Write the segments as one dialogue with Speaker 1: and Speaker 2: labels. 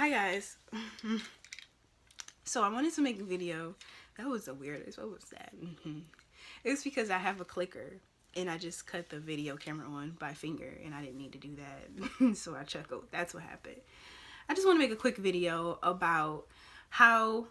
Speaker 1: Hi guys. So I wanted to make a video. That was the weirdest. What was that? It was because I have a clicker and I just cut the video camera on by finger and I didn't need to do that. So I chuckled. That's what happened. I just want to make a quick video about how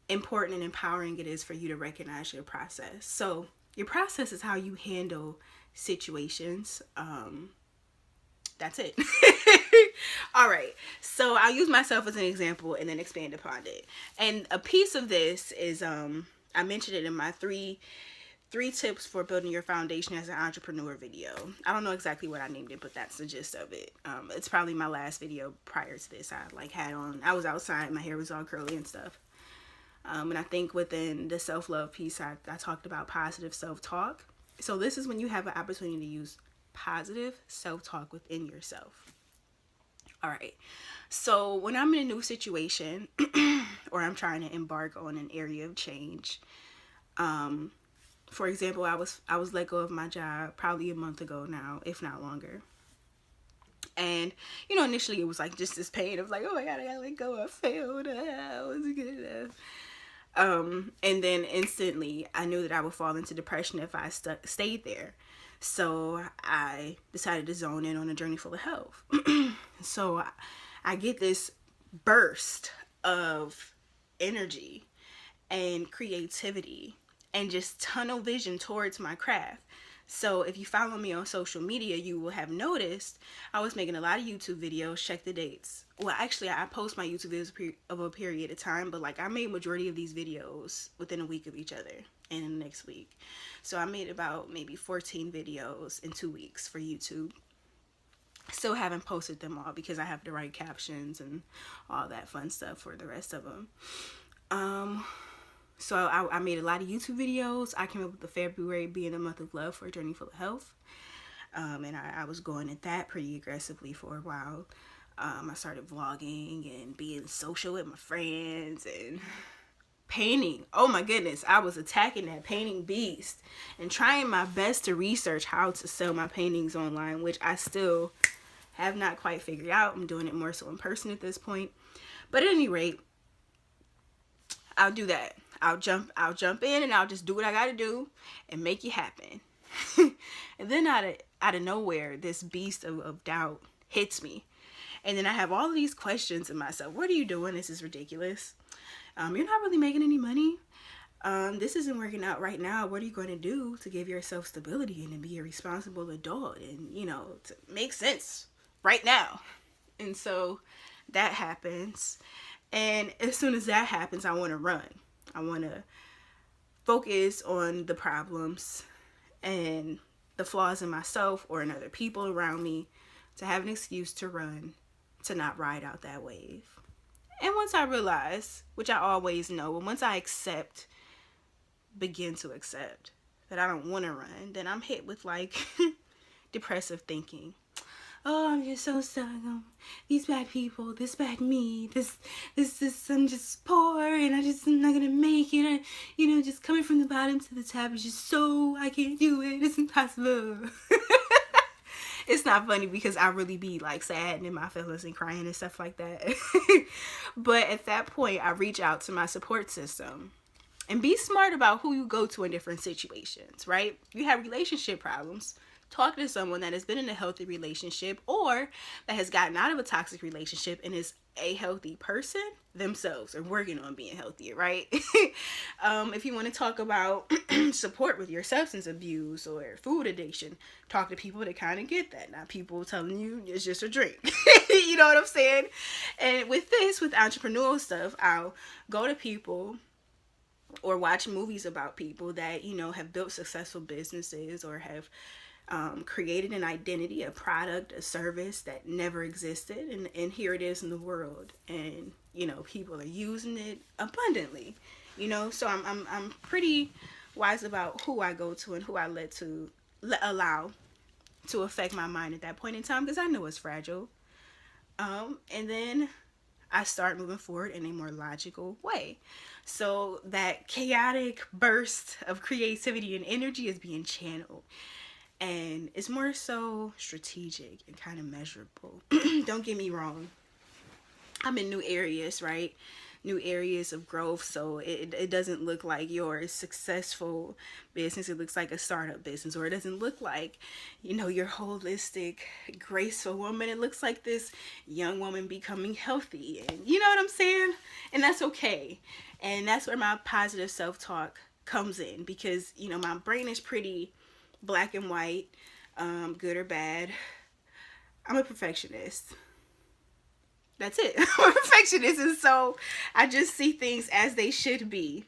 Speaker 1: important and empowering it is for you to recognize your process. So your process is how you handle situations. That's it. All right, so I'll use myself as an example and then expand upon it. And a piece of this is I mentioned it in my three tips for building your foundation as an entrepreneur video. I don't know exactly what I named it, but that's the gist of it. It's probably my last video prior to this. I was outside, my hair was all curly and stuff. And I think within the self-love piece, I talked about positive self-talk. So this is when you have an opportunity to use positive self-talk within yourself. All right, so when I'm in a new situation or I'm trying to embark on an area of change, for example, I was let go of my job probably a month ago now, if not longer. And, you know, initially it was like just this pain of like, oh my God, I gotta let go, I failed, I wasn't good enough. And then instantly I knew that I would fall into depression if I stayed there. So I decided to zone in on a journey full of health. So I get this burst of energy and creativity and just tunnel vision towards my craft. So if you follow me on social media, you will have noticed I was making a lot of YouTube videos. Check the dates. Well, actually, I post my YouTube videos over a period of time, but like I made majority of these videos within a week of each other and in the next week. So I made about maybe 14 videos in 2 weeks for YouTube. Still haven't posted them all because I have to write captions and all that fun stuff for the rest of them. So I made a lot of YouTube videos. I came up with the February being the month of love for a journey full of health. And I was going at that pretty aggressively for a while. I started vlogging and being social with my friends and painting. Oh my goodness, I was attacking that painting beast and trying my best to research how to sell my paintings online, which I still have not quite figured out. I'm doing it more so in person at this point. But at any rate, I'll do that. I'll jump in and I'll just do what I gotta do and make it happen. And then out of nowhere, this beast of doubt hits me. And then I have all of these questions in myself. What are you doing? This is ridiculous. You're not really making any money. This isn't working out right now. What are you going to do to give yourself stability and to be a responsible adult and, you know, to make sense right now? And so that happens. And as soon as that happens, I want to run. I want to focus on the problems and the flaws in myself or in other people around me to have an excuse to run, to not ride out that wave. And once I realize, which I always know, and once I begin to accept that I don't want to run, then I'm hit with like depressive thinking. Oh, I'm just so stuck. These bad people, this bad me, this, I'm just poor and I'm not gonna make it. Just coming from the bottom to the top is just so, I can't do it. It's impossible. It's not funny because I really be like sad and in my feelings and crying and stuff like that. But at that point, I reach out to my support system. And be smart about who you go to in different situations, right? You have relationship problems. Talk to someone that has been in a healthy relationship or that has gotten out of a toxic relationship and is a healthy person themselves or working on being healthier, right? If you want to talk about support with your substance abuse or food addiction, talk to people that kind of get that, not people telling you it's just a drink. You know what I'm saying? And with entrepreneurial stuff, I'll go to people or watch movies about people that, have built successful businesses or have created an identity, a product, a service that never existed, and here it is in the world, and people are using it abundantly, so I'm pretty wise about who I go to and who I allow to affect my mind at that point in time, because I know it's fragile, and then I start moving forward in a more logical way. So that chaotic burst of creativity and energy is being channeled. And it's more so strategic and kind of measurable. Don't get me wrong. I'm in new areas, right? New areas of growth. So it doesn't look like your successful business. It looks like a startup business, or it doesn't look like, your holistic, graceful woman. It looks like this young woman becoming healthy. And you know what I'm saying? And that's okay. And that's where my positive self-talk comes in, because, my brain is pretty black and white, good or bad. I'm a perfectionist. That's it. I'm a perfectionist, and so I just see things as they should be,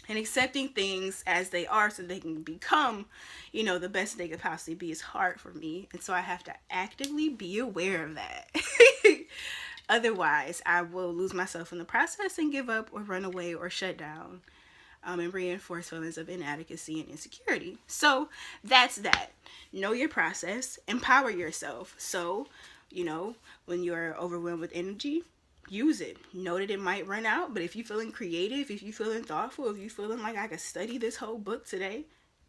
Speaker 1: and accepting things as they are so they can become, the best they could possibly be is hard for me, and so I have to actively be aware of that. Otherwise, I will lose myself in the process and give up or run away or shut down, and reinforce feelings of inadequacy and insecurity. So that's that. Know your process, empower yourself. So, when you're overwhelmed with energy, use it. Know that it might run out, but if you're feeling creative, if you're feeling thoughtful, if you're feeling like I could study this whole book today,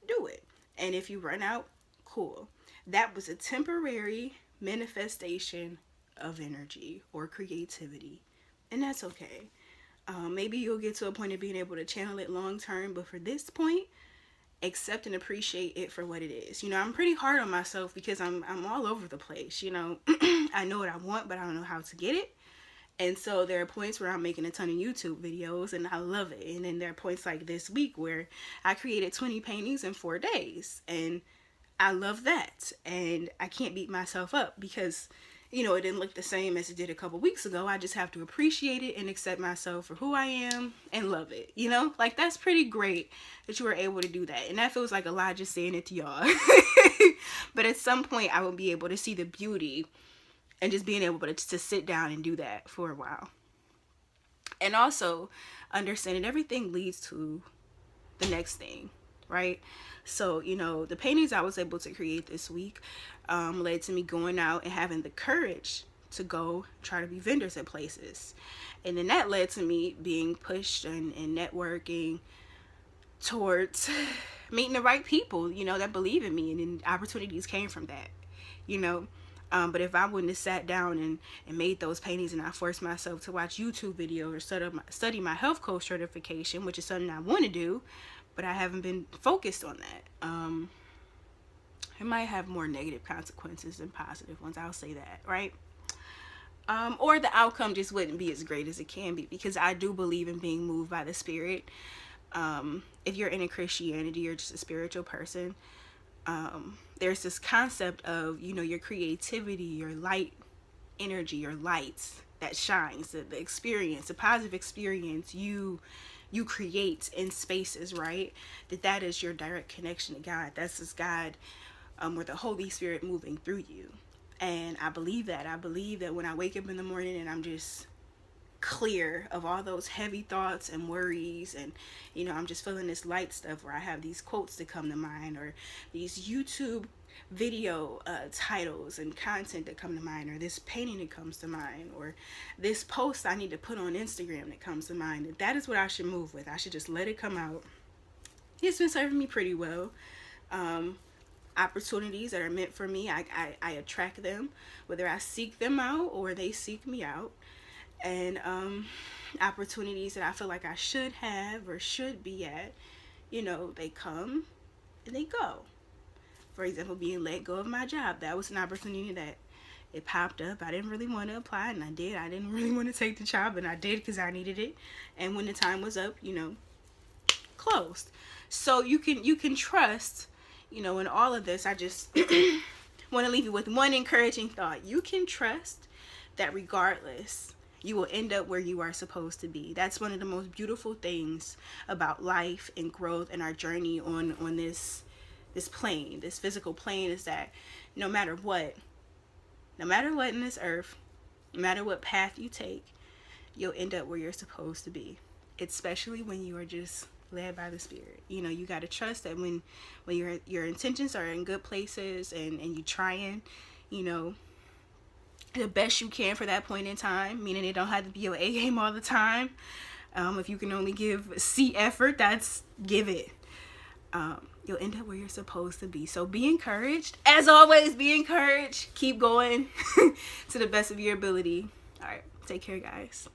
Speaker 1: do it. And if you run out, cool. That was a temporary manifestation of energy or creativity, and that's okay. Maybe you'll get to a point of being able to channel it long term, but for this point, accept and appreciate it for what it is. I'm pretty hard on myself because I'm all over the place. I know what I want, but I don't know how to get it. And so there are points where I'm making a ton of YouTube videos and I love it. And then there are points like this week where I created 20 paintings in 4 days, and I love that. And I can't beat myself up because it didn't look the same as it did a couple weeks ago. I just have to appreciate it and accept myself for who I am and love it. Like, that's pretty great that you were able to do that. And that feels like a lot just saying it to y'all. But at some point I will be able to see the beauty and just being able to sit down and do that for a while. And also understanding everything leads to the next thing, right? So, the paintings I was able to create this week led to me going out and having the courage to go try to be vendors at places. And then that led to me being pushed and networking towards meeting the right people, that believe in me. And then opportunities came from that, But if I wouldn't have sat down and made those paintings, and I forced myself to watch YouTube videos or study my health coach certification, which is something I want to do, but I haven't been focused on that. It might have more negative consequences than positive ones. I'll say that, right? Or the outcome just wouldn't be as great as it can be, because I do believe in being moved by the spirit. If you're into Christianity or just a spiritual person, there's this concept of, your creativity, your light energy, your lights that shines, the experience, the positive experience you create in spaces, right? That is your direct connection to God. That's just God, or the Holy Spirit moving through you. And I believe that. I believe that when I wake up in the morning and I'm just clear of all those heavy thoughts and worries, and I'm just feeling this light stuff, where I have these quotes that come to mind, or these YouTube video titles and content that come to mind, or this painting that comes to mind, or this post I need to put on Instagram that comes to mind. That is what I should move with. I should just let it come out. It's been serving me pretty well. Opportunities that are meant for me, I attract them, whether I seek them out or they seek me out. And opportunities that I feel like I should have or should be at, they come and they go. For example, being let go of my job, that was an opportunity that it popped up. I didn't really want to apply, and I did. I didn't really want to take the job, and I did because I needed it. And when the time was up, closed. So you can trust, in all of this. I just want to leave you with one encouraging thought. You can trust that regardless, you will end up where you are supposed to be. That's one of the most beautiful things about life and growth and our journey on this plane, this physical plane, is that no matter what in this earth, no matter what path you take, you'll end up where you're supposed to be. Especially when you are just led by the Spirit. You got to trust that when your intentions are in good places and you trying, the best you can for that point in time, meaning it don't have to be your A game all the time. If you can only give C effort, that's give it. You'll end up where you're supposed to be. So be encouraged. As always, be encouraged. Keep going to the best of your ability. All right, take care, guys.